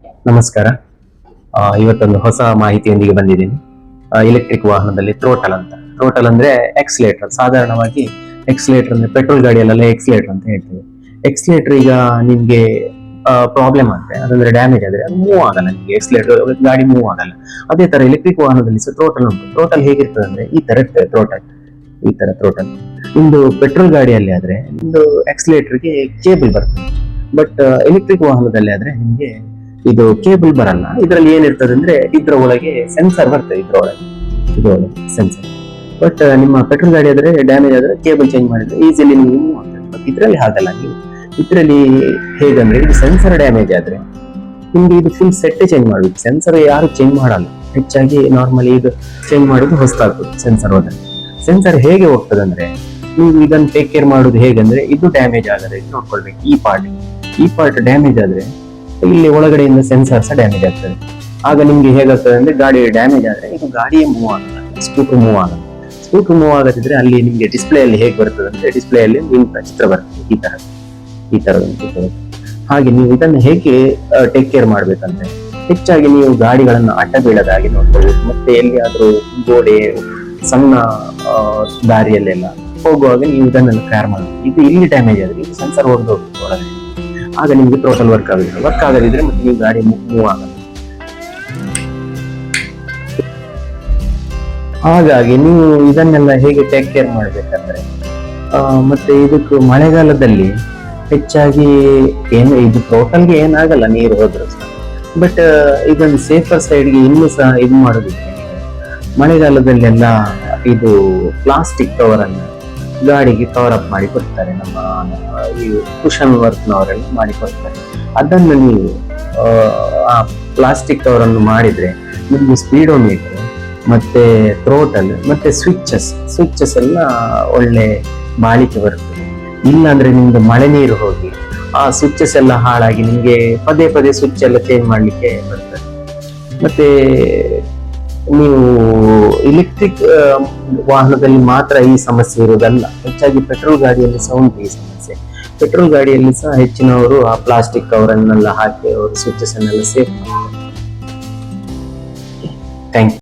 ನಮಸ್ಕಾರ. ಇವತ್ತೊಂದು ಹೊಸ ಮಾಹಿತಿಯೊಂದಿಗೆ ಬಂದಿದ್ದೀನಿ. ಎಲೆಕ್ಟ್ರಿಕ್ ವಾಹನದಲ್ಲಿ ಥ್ರೋಟಲ್ ಅಂದ್ರೆ ಎಕ್ಸ್ಲೇಟರ್. ಸಾಧಾರಣವಾಗಿ ಎಕ್ಸ್ಲೇಟರ್ ಅಂದ್ರೆ ಪೆಟ್ರೋಲ್ ಗಾಡಿಯಲ್ಲೆಲ್ಲ ಎಕ್ಸ್ಲೇಟರ್ ಅಂತ ಹೇಳ್ತೀವಿ. ಎಕ್ಸ್ಲೇಟರ್ ಈಗ ನಿಮ್ಗೆ ಪ್ರಾಬ್ಲಮ್ ಆದ್ರೆ, ಅದಂದ್ರೆ ಡ್ಯಾಮೇಜ್ ಆದ್ರೆ ಅದು ಮೂವ್ ಆಗಲ್ಲ, ನಿಮ್ಗೆ ಎಕ್ಸ್ಲೇಟರ್ ಗಾಡಿ ಮೂವ್ ಆಗಲ್ಲ. ಅದೇ ತರ ಎಲೆಕ್ಟ್ರಿಕ್ ವಾಹನದಲ್ಲಿ ಸಹ ಥ್ರೋಟಲ್ ಉಂಟು. ಥ್ರೋಟಲ್ ಹೇಗಿರ್ತದೆ ಅಂದ್ರೆ ಈ ತರ ಇರ್ತದೆ ಥ್ರೋಟಲ್. ನಿಮ್ದು ಪೆಟ್ರೋಲ್ ಗಾಡಿಯಲ್ಲಿ ಆದ್ರೆ ನಿಮ್ದು ಎಕ್ಸ್ಲೇಟರ್ಗೆ ಕೇಬಲ್ ಬರ್ತದೆ. ಬಟ್ ಎಲೆಕ್ಟ್ರಿಕ್ ವಾಹನದಲ್ಲಿ ಆದ್ರೆ ನಿಮ್ಗೆ ಇದು ಕೇಬಲ್ ಬರಲ್ಲ. ಇದರಲ್ಲಿ ಏನಿರ್ತದೆ ಅಂದ್ರೆ ಇದ್ರ ಒಳಗೆ ಸೆನ್ಸರ್ ಬರ್ತದೆ, ಇದ್ರೊಳಗೆ ಸೆನ್ಸರ್. ಬಟ್ ನಿಮ್ಮ ಪೆಟ್ರೋಲ್ ಗಾಡಿ ಆದ್ರೆ ಡ್ಯಾಮೇಜ್ ಆದ್ರೆ ಕೇಬಲ್ ಚೇಂಜ್ ಮಾಡಿದ್ರೆ ಈಸಿಲಿ ನೀವು ಮೂವ್ ಆಗ್ತದೆ. ಬಟ್ ಇದ್ರಲ್ಲಿ ಹಾಗಲ್ಲ. ನೀವು ಇದ್ರಲ್ಲಿ ಹೇಗಂದ್ರೆ ಇದು ಸೆನ್ಸರ್ ಡ್ಯಾಮೇಜ್ ಆದ್ರೆ ನಿಮ್ಗೆ ಇದು ಫುಲ್ ಸೆಟ್ ಚೇಂಜ್ ಮಾಡ್ಬೇಕು. ಸೆನ್ಸರ್ ಯಾರು ಚೇಂಜ್ ಮಾಡಲ್ಲ, ಹೆಚ್ಚಾಗಿ ನಾರ್ಮಲಿ ಇದು ಚೇಂಜ್ ಮಾಡೋದು ಹೊಸದಾಗ್ತದೆ ಸೆನ್ಸರ್ ಹೋದ್ರೆ. ಸೆನ್ಸರ್ ಹೇಗೆ ಹೋಗ್ತದೆ ಅಂದ್ರೆ ನೀವು ಇದನ್ನ ಟೇಕ್ ಕೇರ್ ಮಾಡೋದು ಹೇಗಂದ್ರೆ ಇದು ಡ್ಯಾಮೇಜ್ ಆಗದೆ ನೋಡ್ಕೊಳ್ಬೇಕು. ಈ ಪಾರ್ಟ್ ಡ್ಯಾಮೇಜ್ ಆದ್ರೆ ಇಲ್ಲಿ ಒಳಗಡೆಯಿಂದ ಸೆನ್ಸರ್ ಸಹ ಡ್ಯಾಮೇಜ್ ಆಗ್ತದೆ. ಆಗ ನಿಮ್ಗೆ ಹೇಗಾಗ್ತದೆ ಅಂದ್ರೆ ಗಾಡಿ ಡ್ಯಾಮೇಜ್ ಆದ್ರೆ ಇದು ಗಾಡಿಯೇ ಮೂವ್ ಆಗಲ್ಲ, ಸ್ಕೂಟರ್ ಮೂವ್ ಆಗದಿದ್ರೆ ಅಲ್ಲಿ ನಿಮ್ಗೆ ಡಿಸ್ಪ್ಲೇ ಅಲ್ಲಿ ಹೇಗೆ ಬರ್ತದೆ ಅಂದ್ರೆ ಡಿಸ್ಪ್ಲೇ ಅಲ್ಲಿ ನಿಂತ ಚಿತ್ರ ಬರ್ತದೆ, ಈ ತರ ಒಂದು ಚಿತ್ರ ಬರ್ತದೆ. ಹಾಗೆ ನೀವು ಇದನ್ನ ಹೇಗೆ ಟೇಕ್ ಕೇರ್ ಮಾಡ್ಬೇಕಂದ್ರೆ ಹೆಚ್ಚಾಗಿ ನೀವು ಗಾಡಿಗಳನ್ನ ಅಡ್ಡ ಬೀಳದ ಹಾಗೆ ನೋಡ್ಕೊಳ್ಬೇಕು. ಮತ್ತೆ ಎಲ್ಲಿಯಾದ್ರೂ ಗೋಡೆ ಸಣ್ಣ ದಾರಿಯಲ್ಲೆಲ್ಲ ಹೋಗುವಾಗ ನೀವು ಇದನ್ನೆಲ್ಲ ಕೇರ್ ಮಾಡಬೇಕು. ಇದು ಇಲ್ಲಿ ಡ್ಯಾಮೇಜ್ ಆದ್ರೆ ಇದು ಸೆನ್ಸರ್ ಹೊಡೆದು ಹೋಗುತ್ತೆ ಒಳಗಡೆ. ಆಗ ನಿಮ್ಗೆ ಟೋಟಲ್ ವರ್ಕ್ ಆಗದಿದ್ರೆ ಮತ್ತೆ ನೀವು ಗಾಡಿ ಮೂವ್ ಆಗಲ್ಲ. ಹಾಗಾಗಿ ನೀವು ಇದನ್ನೆಲ್ಲ ಹೇಗೆ ಟೇಕ್ ಕೇರ್ ಮಾಡ್ಬೇಕಂದ್ರೆ ಮತ್ತೆ ಇದಕ್ಕೂ ಮಳೆಗಾಲದಲ್ಲಿ ಹೆಚ್ಚಾಗಿ ಇದು ಟೋಟಲ್ಗೆ ಏನಾಗಲ್ಲ ನೀರು ಹೋದ್ರು ಸಹ. ಬಟ್ ಇದೊಂದು ಸೇಫರ್ ಸೈಡ್ಗೆ ಇನ್ನೂ ಸಹ ಇದು ಮಾಡೋದಿಕ್ಕೆ ಮಳೆಗಾಲದಲ್ಲೆಲ್ಲ ಇದು ಪ್ಲಾಸ್ಟಿಕ್ ಕವರ್ ಅನ್ನು ಗಾಡಿಗೆ ಕವರ್ ಅಪ್ ಮಾಡಿ ಕೊಡ್ತಾರೆ. ನಮ್ಮ ಈ ಕುಷನ್ ವರ್ಕ್ನವರೆಲ್ಲ ಮಾಡಿ ಕೊಡ್ತಾರೆ. ಅದನ್ನು ನೀವು ಆ ಪ್ಲಾಸ್ಟಿಕ್ ಕವರ್ ಅನ್ನು ಮಾಡಿದ್ರೆ ನಿಮ್ಗೆ ಸ್ಪೀಡೋಮೀಟರ್ ಮತ್ತೆ ಥ್ರೋಟಲ್ ಮತ್ತೆ ಸ್ವಿಚಸ್ ಎಲ್ಲ ಒಳ್ಳೆ ಬಾಳಿಕೆ ಬರ್ತದೆ. ಇಲ್ಲಾಂದ್ರೆ ನಿಮ್ದು ಮಳೆ ನೀರು ಹೋಗಿ ಆ ಸ್ವಿಚಸ್ ಎಲ್ಲ ಹಾಳಾಗಿ ನಿಮ್ಗೆ ಪದೇ ಸ್ವಿಚ್ ಎಲ್ಲ ಚೇಂಜ್ ಮಾಡ್ಲಿಕ್ಕೆ ಬರ್ತದೆ. ಮತ್ತೆ ನೀವು ಎಲೆಕ್ಟ್ರಿಕ್ ವಾಹನದಲ್ಲಿ ಮಾತ್ರ ಈ ಸಮಸ್ಯೆ ಇರುವುದಲ್ಲ, ಹೆಚ್ಚಾಗಿ ಪೆಟ್ರೋಲ್ ಗಾಡಿಯಲ್ಲಿ ಸಹ ಉಂಟು ಈ ಸಮಸ್ಯೆ. ಪೆಟ್ರೋಲ್ ಗಾಡಿಯಲ್ಲಿ ಸಹ ಹೆಚ್ಚಿನವರು ಆ ಪ್ಲಾಸ್ಟಿಕ್ ಕವರ್ ಅನ್ನೆಲ್ಲ ಹಾಕಿ ಅವರು ಸ್ವಿಚಸ್ ಅನ್ನೆಲ್ಲ ಸೇಫ್ ಮಾಡ್ತಾರೆ. Thank you.